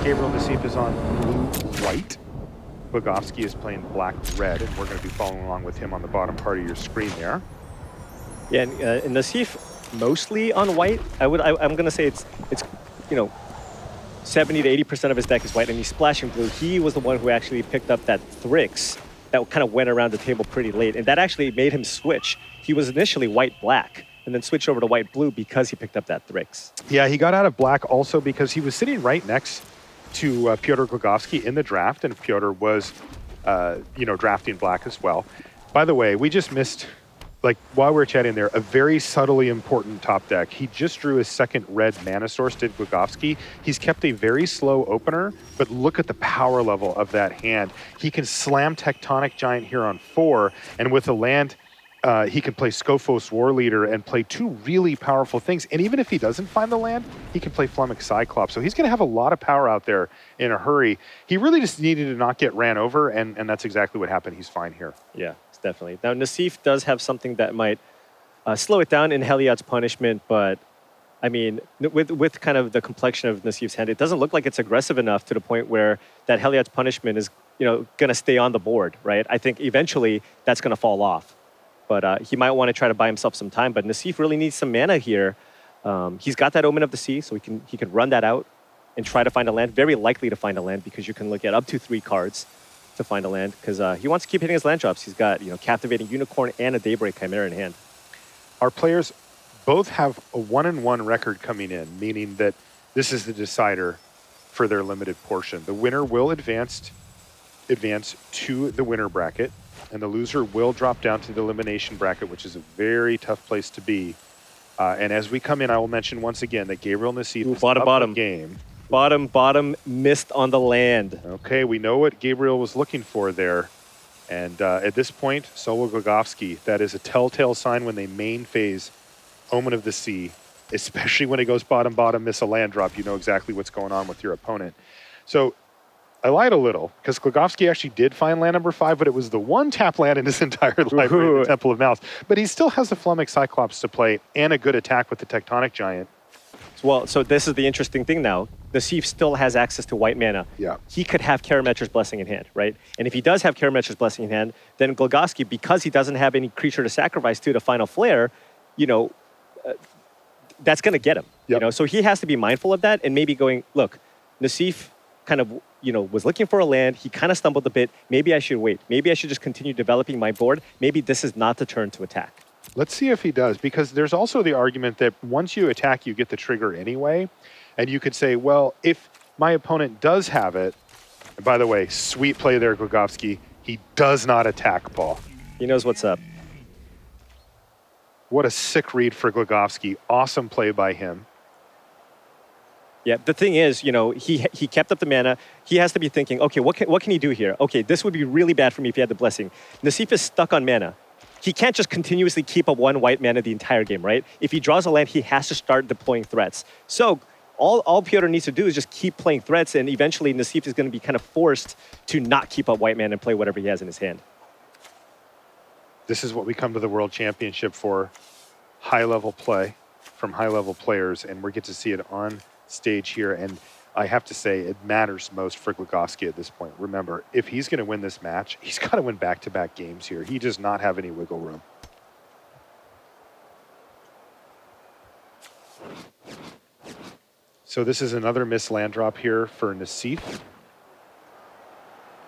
Gabriel Nassif is on blue-white. Bukovsky is playing black-red, and we're going to be following along with him on the bottom part of your screen there. Yeah, and Nassif mostly on white. I'm going to say it's 70 to 80% of his deck is white, and he's splashing blue. He was the one who actually picked up that Thrix that kind of went around the table pretty late, and that actually made him switch. He was initially white-black, and then switched over to white-blue because he picked up that Thrix. Yeah, he got out of black also because he was sitting right next to Piotr Glogowski in the draft, and Piotr was, drafting black as well. By the way, we just missed, while we were chatting there, a very subtly important top deck. He just drew his second red mana source, did Glogowski. He's kept a very slow opener, but look at the power level of that hand. He can slam Tectonic Giant here on 4, and with a land, he can play Skofos War Leader and play 2 really powerful things. And even if he doesn't find the land, he can play Flummox Cyclops. So he's going to have a lot of power out there in a hurry. He really just needed to not get ran over, and that's exactly what happened. He's fine here. Yeah, definitely. Now, Nassif does have something that might slow it down in Heliod's Punishment, but I mean, with kind of the complexion of Nassif's hand, it doesn't look like it's aggressive enough to the point where that Heliod's Punishment is, going to stay on the board, right? I think eventually that's going to fall off. But he might want to try to buy himself some time. But Nassif really needs some mana here. He's got that Omen of the Sea, so he can run that out and try to find a land. Very likely to find a land because you can look at up to 3 cards to find a land because he wants to keep hitting his land drops. He's got Captivating Unicorn and a Daybreak Chimera in hand. Our players both have a 1-1 record coming in, meaning that this is the decider for their limited portion. The winner will advance to the winner bracket, and the loser will drop down to the elimination bracket, which is a very tough place to be. And as we come in, I will mention once again that Gabriel Nassif is bottom game. Bottom missed on the land. Okay, we know what Gabriel was looking for there. And at this point, Solo Glogowski, that is a telltale sign when they main phase Omen of the Sea, especially when it goes bottom, miss a land drop, you know exactly what's going on with your opponent. So I lied a little, because Glogowski actually did find land number 5, but it was the one tap land in his entire library, the Temple of Malice. But he still has the Flummox Cyclops to play and a good attack with the Tectonic Giant. Well, so this is the interesting thing now. Nassif still has access to white mana. Yeah. He could have Karametra's Blessing in hand, right? And if he does have Karametra's Blessing in hand, then Glogowski, because he doesn't have any creature to sacrifice to Final Flare, that's going to get him. Yep. So he has to be mindful of that and maybe going, look, Nassif kind of was looking for a land. He kind of stumbled a bit. Maybe I should wait. Maybe I should just continue developing my board. Maybe this is not the turn to attack. Let's see if he does, because there's also the argument that once you attack, you get the trigger anyway. And you could say, well, if my opponent does have it, and by the way, sweet play there, Glogowski, he does not attack, Paul. He knows what's up. What a sick read for Glogowski. Awesome play by him. Yeah, the thing is, he kept up the mana. He has to be thinking, okay, what can he do here? Okay, this would be really bad for me if he had the Blessing. Nassif is stuck on mana. He can't just continuously keep up 1 white mana the entire game, right? If he draws a land, he has to start deploying threats. So all Piotr needs to do is just keep playing threats, and eventually Nassif is going to be kind of forced to not keep up white mana and play whatever he has in his hand. This is what we come to the World Championship for, high-level play from high-level players, and we get to see it on stage here. And I have to say, it matters most for Glogowski at this point. Remember, if he's going to win this match, he's got to win back-to-back games here. He does not have any wiggle room. So this is another missed land drop here for Nassif.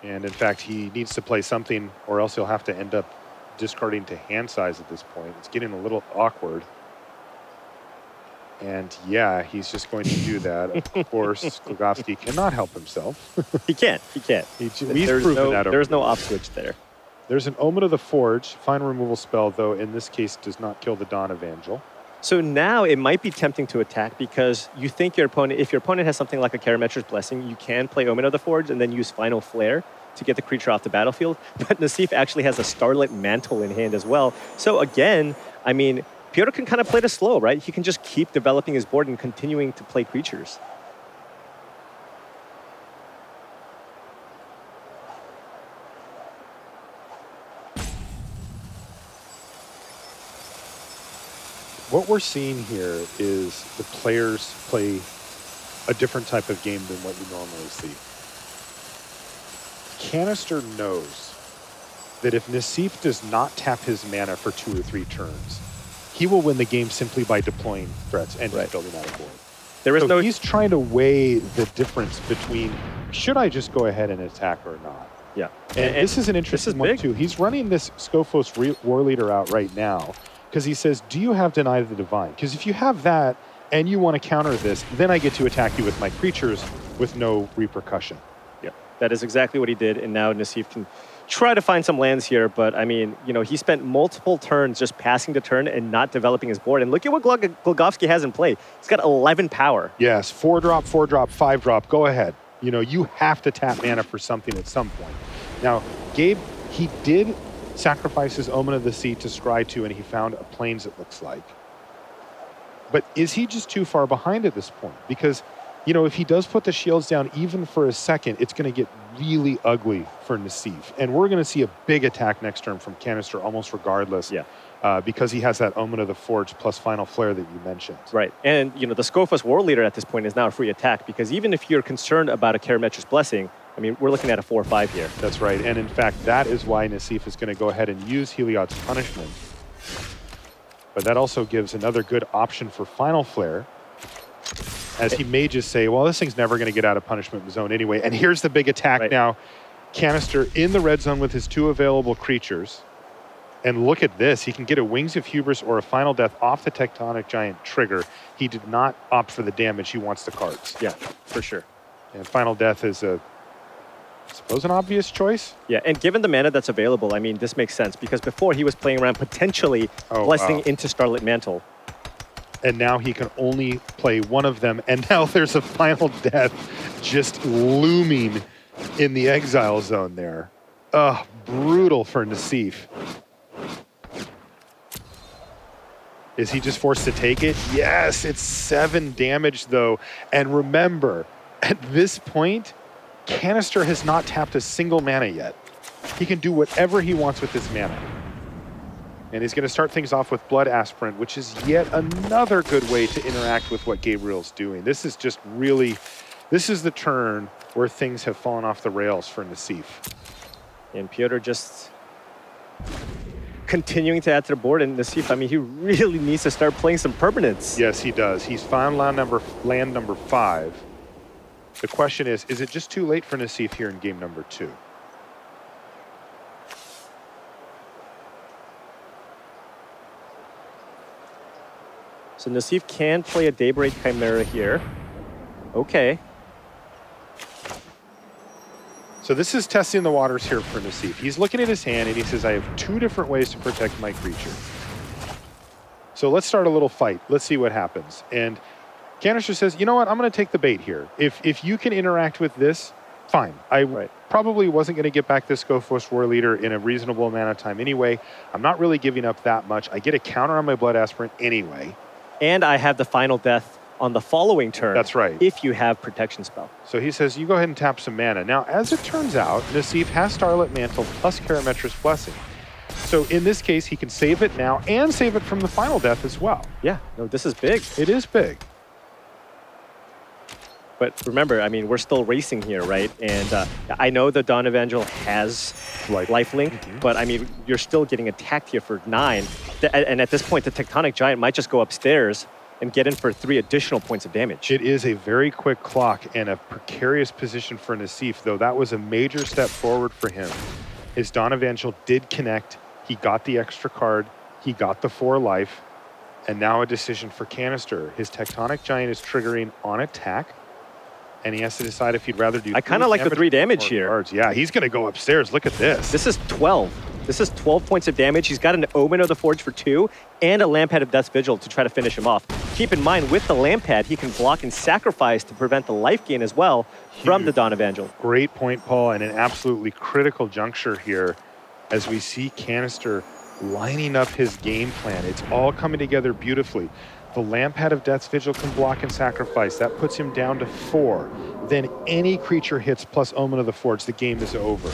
And in fact, he needs to play something, or else he'll have to end up discarding to hand size at this point. It's getting a little awkward. And yeah, he's just going to do that. Of course, Glogowski cannot help himself. He can't. He's proven that. There's no off switch there. There's an Omen of the Forge. Fine removal spell, though, in this case, does not kill the Dawn Evangel. So now it might be tempting to attack because you think if your opponent has something like a Karametra's Blessing, you can play Omen of the Forge and then use Final Flare to get the creature off the battlefield. But Nassif actually has a Starlit Mantle in hand as well. So again, I mean, Piotr can kind of play this slow, right? He can just keep developing his board and continuing to play creatures. What we're seeing here is the players play a different type of game than what you normally see. Canister knows that if Nassif does not tap his mana for 2 or 3 turns, he will win the game simply by deploying threats and just building out a board. There is no. He's trying to weigh the difference between should I just go ahead and attack or not. Yeah, and this is an interesting one too. He's running this Skofos War Leader out right now because he says, "Do you have Deny the Divine? Because if you have that and you want to counter this, then I get to attack you with my creatures with no repercussion." Yeah, that is exactly what he did, and now Nassif can try to find some lands here, but I mean, he spent multiple turns just passing the turn and not developing his board. And look at what Glogowski has in play. He's got 11 power. Yes, 4-drop, 4-drop, 5-drop. Go ahead. You have to tap mana for something at some point. Now, Gabe, he did sacrifice his Omen of the Sea to scry 2, and he found a Plains, it looks like. But is he just too far behind at this point? Because if he does put the shields down even for a second, it's going to get really ugly for Nassif. And we're going to see a big attack next turn from Canister almost regardless. Yeah. Because he has that Omen of the Forge plus Final Flare that you mentioned. Right. And, the Skofos War Leader at this point is now a free attack because even if you're concerned about a Karametra's Blessing, I mean, we're looking at a 4-5 here. That's right. And in fact, that is why Nassif is going to go ahead and use Heliod's Punishment. But that also gives another good option for Final Flare, as he may just say, well, this thing's never going to get out of punishment zone anyway. And here's the big attack now. Canister in the red zone with his 2 available creatures. And look at this. He can get a Wings of Hubris or a Final Death off the Tectonic Giant trigger. He did not opt for the damage. He wants the cards. Yeah, for sure. And Final Death is I suppose an obvious choice. Yeah, and given the mana that's available, I mean, this makes sense because before he was playing around potentially blessing into Starlit Mantle. And now he can only play one of them. And now there's a Final Death just looming in the exile zone there. Brutal for Nassif. Is he just forced to take it? Yes, it's 7 damage though. And remember, at this point, Canister has not tapped a single mana yet. He can do whatever he wants with his mana. And he's going to start things off with Blood Aspirant, which is yet another good way to interact with what Gabriel's doing. This is just really, this is the turn where things have fallen off the rails for Nassif. And Piotr just continuing to add to the board, and Nassif, I mean, he really needs to start playing some permanents. Yes, he does. He's found land number 5. The question is it just too late for Nassif here in game number 2? So Nassif can play a Daybreak Chimera here. Okay. So this is testing the waters here for Nassif. He's looking at his hand and he says, I have 2 different ways to protect my creature. So let's start a little fight. Let's see what happens. And Canister says, you know what? I'm going to take the bait here. If you can interact with this, fine. I probably wasn't going to get back this Skofos War Leader in a reasonable amount of time anyway. I'm not really giving up that much. I get a counter on my Blood Aspirant anyway. And I have the Final Death on the following turn. That's right. If you have Protection Spell. So he says, you go ahead and tap some mana. Now, as it turns out, Nassif has Starlit Mantle plus Karametra's Blessing. So in this case, he can save it now and save it from the Final Death as well. Yeah, no, this is big. It is big. But remember, I mean, we're still racing here, right? And I know the Dawn Evangel has lifelink, but I mean, you're still getting attacked here for 9. And at this point, the Tectonic Giant might just go upstairs and get in for 3 additional points of damage. It is a very quick clock and a precarious position for Nassif, though that was a major step forward for him. His Dawn Evangel did connect. He got the extra card. He got the 4 life. And now a decision for Canister. His Tectonic Giant is triggering on attack. And he has to decide if he'd rather do. I kind of like the 3 damage here. Cards. Yeah, he's going to go upstairs. Look at this. This is 12. This is 12 points of damage. He's got an Omen of the Forge for 2 and a Lampad of Death's Vigil to try to finish him off. Keep in mind, with the Lampad, he can block and sacrifice to prevent the life gain as well from the Dawn Evangel. Great point, Paul, and an absolutely critical juncture here as we see Canister lining up his game plan. It's all coming together beautifully. The Lampad of Death's Vigil can block and sacrifice. That puts him down to 4. Then any creature hits plus Omen of the Forge, the game is over.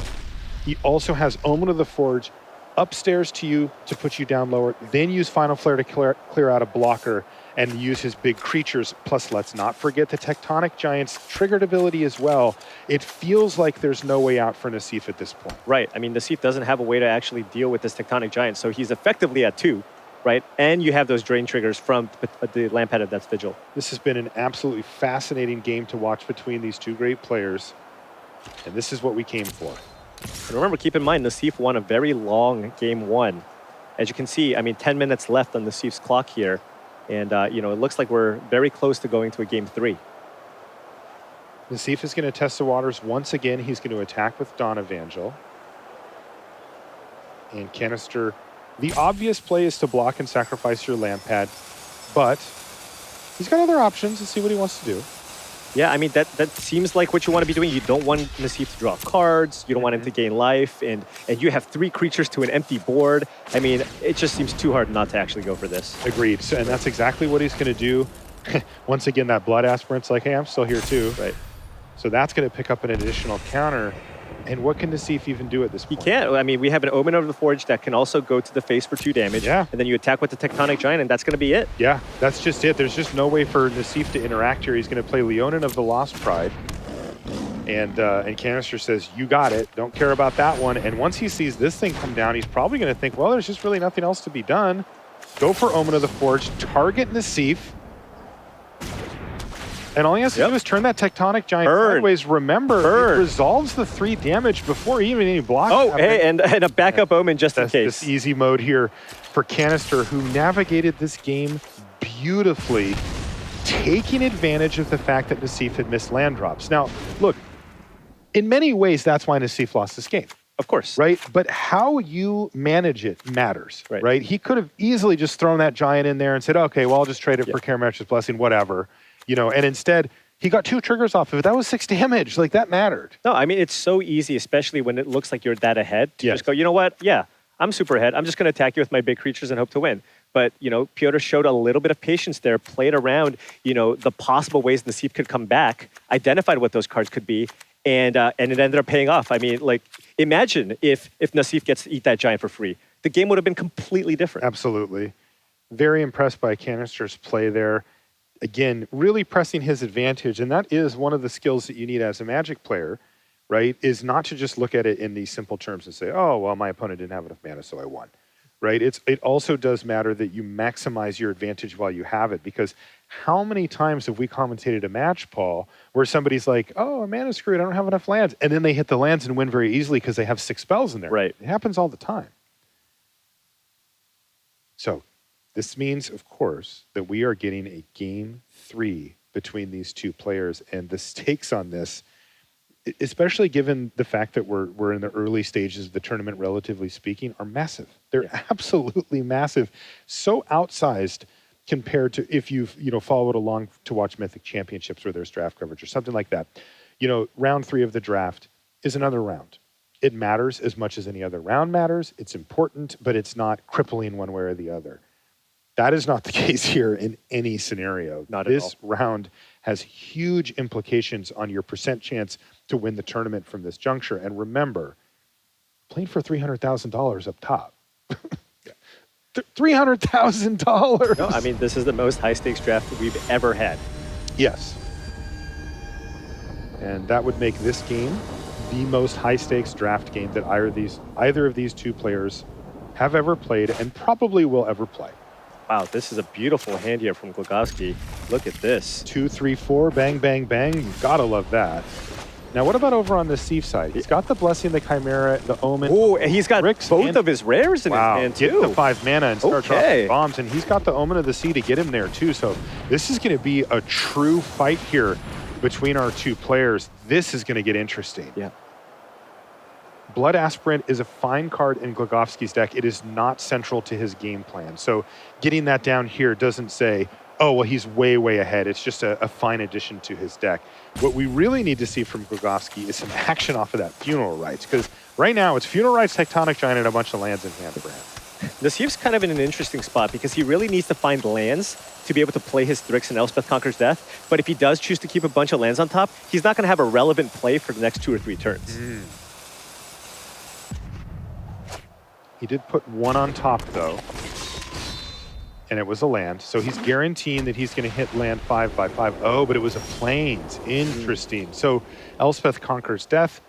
He also has Omen of the Forge upstairs to you to put you down lower, then use Final Flare to clear out a blocker, and use his big creatures. Plus, let's not forget the Tectonic Giant's triggered ability as well. It feels like there's no way out for Nassif at this point. Right. I mean, Nassif doesn't have a way to actually deal with this Tectonic Giant, so he's effectively at 2, right? And you have those drain triggers from the land pad of Death's Vigil. This has been an absolutely fascinating game to watch between these two great players, and this is what we came for. And remember, keep in mind, Nassif won a very long game 1. As you can see, I mean, 10 minutes left on Nassif's clock here. And, you know, it looks like we're very close to going to a game 3. Nassif is going to test the waters once again. He's going to attack with Dawn Evangel. And Canister, the obvious play is to block and sacrifice your land pad, but he's got other options. Let's see what he wants to do. Yeah, I mean, that seems like what you want to be doing. You don't want Nassif to draw cards. You don't want him to gain life. And you have 3 creatures to an empty board. I mean, it just seems too hard not to actually go for this. Agreed. So, and that's exactly what he's going to do. Once again, that Blood Aspirant's like, hey, I'm still here too. Right. So that's going to pick up an additional counter. And what can Nassif even do at this point? He can't. I mean, we have an Omen of the Forge that can also go to the face for 2 damage. Yeah. And then you attack with the Tectonic Giant, and that's going to be it. Yeah, that's just it. There's just no way for Nassif to interact here. He's going to play Leonin of the Lost Pride. And Canister says, you got it. Don't care about that one. And once he sees this thing come down, he's probably going to think, well, there's just really nothing else to be done. Go for Omen of the Forge, target Nassif. And all he has to do is turn that Tectonic Giant sideways. Remember, it resolves the 3 damage before even any block. Oh, hey, and a backup Omen just in case. This easy mode here for Canister, who navigated this game beautifully, taking advantage of the fact that Nassif had missed land drops. Now, look, in many ways, that's why Nassif lost this game. Of course. Right? But how you manage it matters, right? He could have easily just thrown that Giant in there and said, okay, well, I'll just trade it for Karametra's Blessing, whatever. You know, and instead, he got 2 triggers off of it. That was 6 damage. Like, that mattered. No, I mean, it's so easy, especially when it looks like you're that ahead, to just go, you know what? Yeah, I'm super ahead. I'm just going to attack you with my big creatures and hope to win. But, you know, Piotr showed a little bit of patience there, played around, you know, the possible ways Nassif could come back, identified what those cards could be, and it ended up paying off. I mean, like, imagine if Nassif gets to eat that Giant for free. The game would have been completely different. Absolutely. Very impressed by Canister's play there. Again, really pressing his advantage, and that is one of the skills that you need as a Magic player, right, is not to just look at it in these simple terms and say, oh, well, my opponent didn't have enough mana, so I won, right? It also does matter that you maximize your advantage while you have it, because how many times have we commentated a match, Paul, where somebody's like, oh, mana's screwed, I don't have enough lands, and then they hit the lands and win very easily because they have 6 spells in there. Right. It happens all the time. So this means, of course, that we are getting a game 3 between these 2 players, and the stakes on this, especially given the fact that we're in the early stages of the tournament, relatively speaking, are massive. They're absolutely massive, so outsized compared to if you've followed along to watch Mythic Championships where there's draft coverage or something like that. You know, round 3 of the draft is another round. It matters as much as any other round matters. It's important, but it's not crippling one way or the other. That is not the case here in any scenario. Not at all. This round has huge implications on your percent chance to win the tournament from this juncture. And remember, playing for $300,000 up top. $300,000. No, I mean, this is the most high-stakes draft that we've ever had. Yes. And that would make this game the most high-stakes draft game that either of these 2 players have ever played and probably will ever play. Wow, this is a beautiful hand here from Glogowski. Look at this. 2, 3, 4, bang, bang, bang. You've got to love that. Now, what about over on the Nassif side? He's got the Blessing, the Chimera, the Omen. Oh, and he's got both of his rares in his hand, too. Get the 5 mana and start dropping bombs. And he's got the Omen of the Sea to get him there, too. So this is going to be a true fight here between our 2 players. This is going to get interesting. Yeah. Blood Aspirant is a fine card in Glogowski's deck. It is not central to his game plan. So getting that down here doesn't say, oh, well, he's way, way ahead. It's just a fine addition to his deck. What we really need to see from Glogowski is some action off of that Funeral Rites, because right now it's Funeral Rites, Tectonic Giant, and a bunch of lands in hand for him. Nassif's kind of in an interesting spot because he really needs to find lands to be able to play his Thrix and Elspeth Conquers Death. But if he does choose to keep a bunch of lands on top, he's not going to have a relevant play for the next 2 or 3 turns. He did put 1 on top, though. and it was a land. So he's guaranteeing that he's going to hit land 5 by 5. Oh, but it was a plains. Interesting. So Elspeth Conquers Death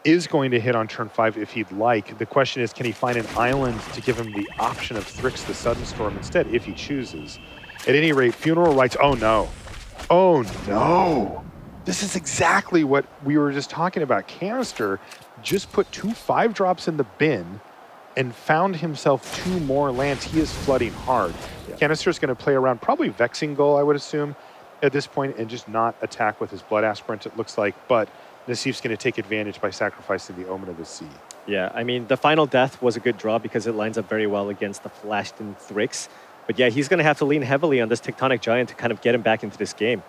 is going to hit on turn 5 if he'd like. The question is, can he find an island to give him the option of Thrix the Sudden Storm instead if he chooses? At any rate, Funeral Rites, oh no. Oh no. This is exactly what we were just talking about. Canister just put 2 5-drops in the bin and found himself 2 more lands. He is flooding hard. Yeah. Canister's going to play around, probably Vexing Gull, I would assume, at this point, and just not attack with his Blood Aspirant, it looks like. But Nassif's going to take advantage by sacrificing the Omen of the Sea. Yeah, I mean, the final death was a good draw because it lines up very well against the Flashed-in Thrix. But yeah, he's going to have to lean heavily on this Tectonic Giant to kind of get him back into this game.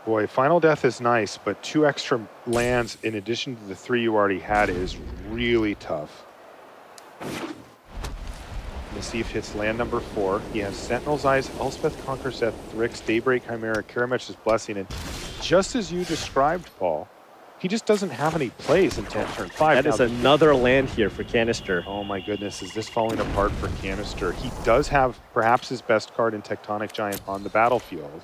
Boy, Final Death is nice, but 2 extra lands in addition to the 3 you already had is really tough. Nassif hits land number 4. He has Sentinel's Eyes, Elspeth Conquers Death, Thrix, Daybreak Chimera, Karamesh's Blessing, and just as you described, Paul, he just doesn't have any plays until turn 5. That is another land here for Canister. Oh my goodness, is this falling apart for Canister? He does have perhaps his best card in Tectonic Giant on the battlefield.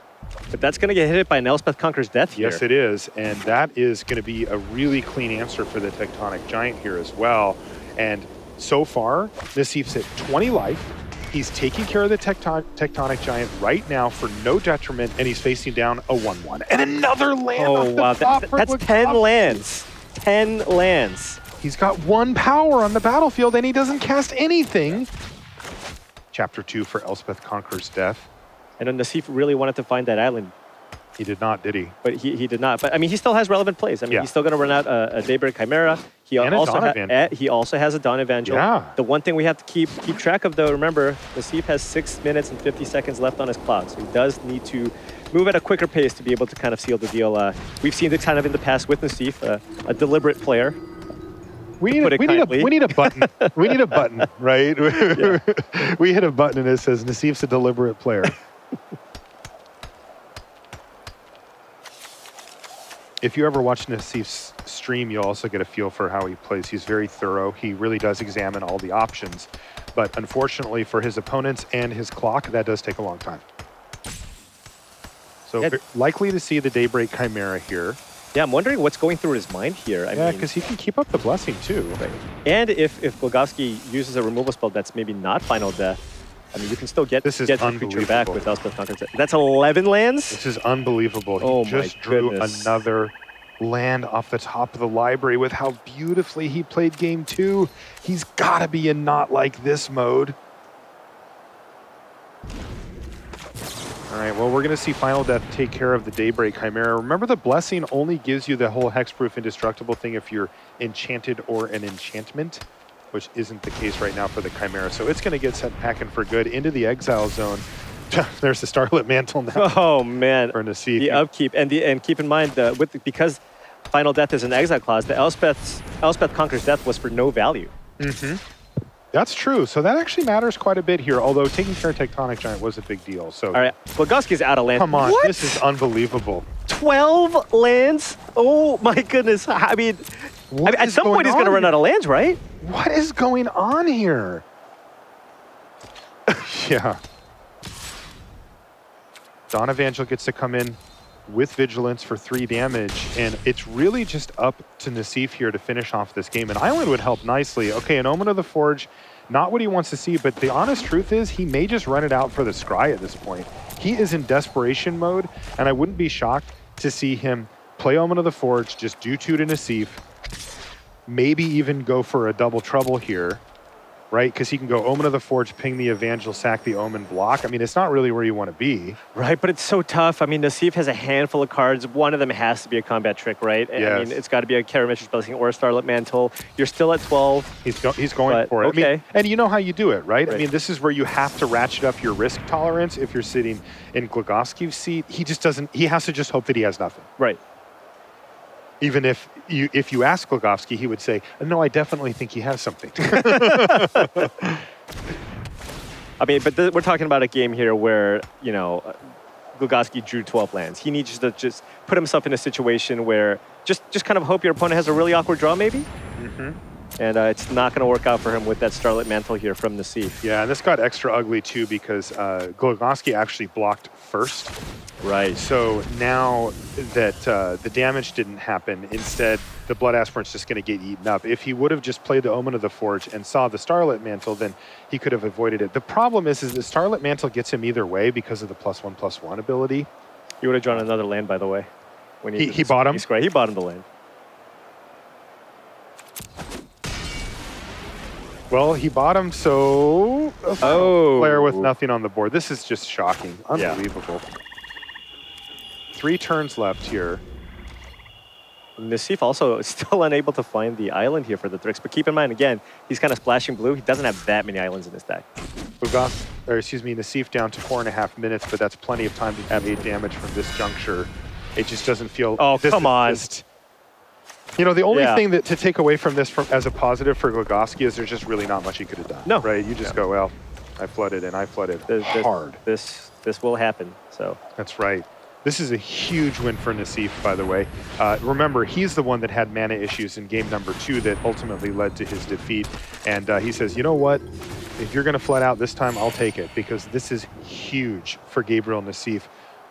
But that's going to get hit by an Elspeth Conquers Death here. Yes, it is, and that is going to be a really clean answer for the Tectonic Giant here as well. And so far, Nassif's at 20 life. He's taking care of the Tectonic Giant right now for no detriment, and he's facing down a 1/1. And another land off the top for that's 10 lands. 10 lands. He's got 1 power on the battlefield, and he doesn't cast anything. Chapter 2 for Elspeth Conquers Death. And then Nassif really wanted to find that island. He did not, did he? But he did not. But I mean, he still has relevant plays. I mean, he's still going to run out a Daybreak Chimera. He also has a Dawn Evangel. Yeah. The one thing we have to keep track of, though, remember, Nassif has 6 minutes and 50 seconds left on his clock. So he does need to move at a quicker pace to be able to kind of seal the deal. We've seen this kind of in the past with Nassif, a deliberate player. We need a button. We need a button, right? Yeah. We hit a button and it says Nassif's a deliberate player. If you ever watch Nassif's stream, you'll also get a feel for how he plays. He's very thorough. He really does examine all the options. But unfortunately for his opponents and his clock, that does take a long time. So likely to see the Daybreak Chimera here. Yeah, I'm wondering what's going through his mind here. Yeah, because he can keep up the Blessing too. Right. And if Glogowski uses a removal spell that's maybe not Final Death, I mean, you can still get the creature back with Elspeth Conquers Death. That's 11 lands? This is unbelievable. Oh he just drew another land off the top of the library with how beautifully he played game 2. He's got to be in not like this mode. All right, well, we're going to see Final Death take care of the Daybreak Chimera. Remember, the Blessing only gives you the whole hexproof indestructible thing if you're enchanted or an enchantment, which isn't the case right now for the Chimera. So it's going to get sent packing for good into the exile zone. There's the Starlit Mantle now. Oh, man. For Nassif. The upkeep. And keep in mind, because Final Death is an exile clause, the Elspeth Conquers Death was for no value. Mm-hmm. That's true. So that actually matters quite a bit here, although taking care of Tectonic Giant was a big deal. So, all right, Glogowski's out of land. Come on, what? This is unbelievable. 12 lands? Oh, my goodness. I mean at some point he's going to run out of lands, right? What is going on here? Yeah. Dawn Evangel gets to come in with Vigilance for 3 damage, and it's really just up to Nassif here to finish off this game. An island would help nicely. Okay, an Omen of the Forge, not what he wants to see, but the honest truth is he may just run it out for the Scry at this point. He is in desperation mode, and I wouldn't be shocked to see him play Omen of the Forge, just do 2 to Nassif, maybe even go for a double trouble here, right? Because he can go Omen of the Forge, ping the Evangel, sack the Omen, block. I mean, it's not really where you want to be. Right, but it's so tough. I mean, Nassif has a handful of cards. One of them has to be a combat trick, right? Yes. I mean, it's got to be a Karamesh's Blessing or a Starlit Mantle. You're still at 12. He's going for it. Okay. I mean, and you know how you do it, right? I mean, this is where you have to ratchet up your risk tolerance. If you're sitting in Glogowski's seat, he just doesn't, he has to just hope that he has nothing. Right. Even if you ask Glogowski, he would say, no, I definitely think he has something. I mean, but we're talking about a game here where, you know, Glogowski drew 12 lands. He needs to just put himself in a situation where just kind of hope your opponent has a really awkward draw, maybe? Mm-hmm. And it's not going to work out for him with that Starlit Mantle here from Nassif. Yeah, and this got extra ugly too because Glogowski actually blocked first. Right. So now that the damage didn't happen, instead the Blood Aspirant's just going to get eaten up. If he would have just played the Omen of the Forge and saw the Starlit Mantle, then he could have avoided it. The problem is the Starlit Mantle gets him either way because of the +1/+1 ability. He would have drawn another land, by the way. When He bought him? He bought him the land. Well, he bought him, so a player with nothing on the board. This is just shocking. Unbelievable. Yeah. 3 turns left here. Nassif also still unable to find the island here for the Thryx. But keep in mind, again, he's kind of splashing blue. He doesn't have that many islands in his deck. Nassif down to 4.5 minutes, but that's plenty of time to have 8 damage from this juncture. It just doesn't feel... Oh, come on. You know, the only thing that to take away from this as a positive for Glogowski is there's just really not much he could have done. No. Right? You just go, well, I flooded and I flooded hard. This will happen, so. That's right. This is a huge win for Nassif, by the way. Remember, he's the one that had mana issues in game number 2 that ultimately led to his defeat. And he says, you know what? If you're going to flood out this time, I'll take it, because this is huge for Gabriel Nassif,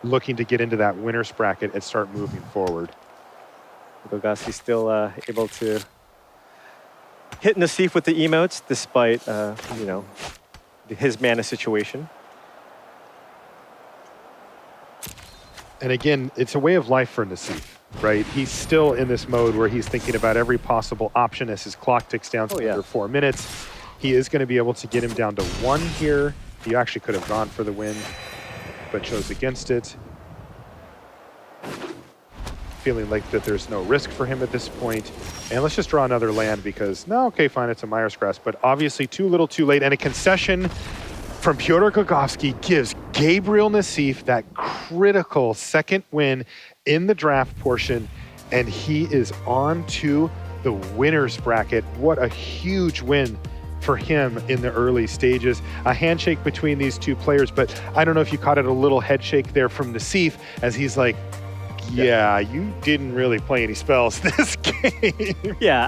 looking to get into that winner's bracket and start moving forward. Glogowski still able to hit Nassif with the emotes despite, you know, his mana situation. And again, it's a way of life for Nassif, right? He's still in this mode where he's thinking about every possible option as his clock ticks down to under 4 minutes. He is going to be able to get him down to 1 here. He actually could have gone for the win, but chose against it. Feeling like that there's no risk for him at this point. And let's just draw another land because, no, okay, fine, it's a Myers Grass, but obviously too little too late. And a concession from Piotr Glogowski gives Gabriel Nassif that critical second win in the draft portion, and he is on to the winner's bracket. What a huge win for him in the early stages. A handshake between these two players, but I don't know if you caught it, a little head shake there from Nassif as he's like, yeah, you didn't really play any spells this game. Yeah,